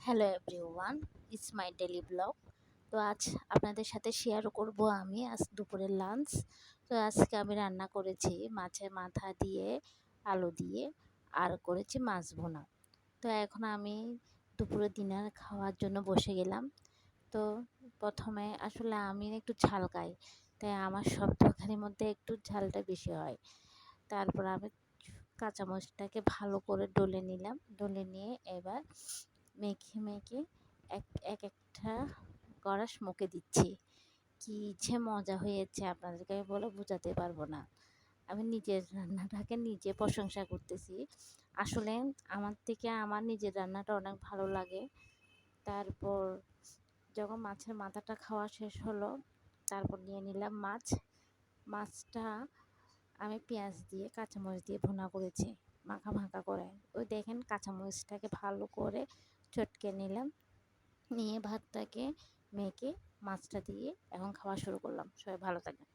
Hello everyone, it's my daily blog. তো আজ আপনাদের সাথে শেয়ার করব আমি আজ দুপুরের লাঞ্চ। তো আজকে আমি রান্না করেছি মাছের মাথা দিয়ে, আলু দিয়ে, আর করেছি মাছ ভুনা। তো এখন আমি দুপুরের ডিনার খাওয়ার জন্য বসে গেলাম। তো প্রথমে আসলে আমি একটু ঝাল খাই, তাই আমার সব তরকারির মধ্যে একটু ঝালটা বেশি হয়। তারপর আমি কাঁচামরিচটাকে ভালো করে ডলে নিলাম, ডলে নিয়ে এবার মেখে একটা গড়াস মুখে দিচ্ছি। কি যে মজা হয়েছে আপনাদেরকে আমি বলে বোঝাতে পারবো না। আমি নিজের রান্নাটাকে নিজে প্রশংসা করতেছি। আসলে আমার থেকে আমার নিজের রান্নাটা অনেক ভালো লাগে। তারপর যখন মাছের মাথাটা খাওয়া শেষ হলো, তারপর নিয়ে নিলাম মাছ। মাছটা আমি পেঁয়াজ দিয়ে কাঁচামরিচ দিয়ে ভুনা করেছি, মাখা মাখা করে। ওই দেখেন কাঁচামরিচটাকে ভালো করে চটকে নিলাম, নিয়ে ভাতটাকে মেখে মাছটা দিয়ে এখন খাওয়া শুরু করলাম। সবাই ভালো থাকবেন।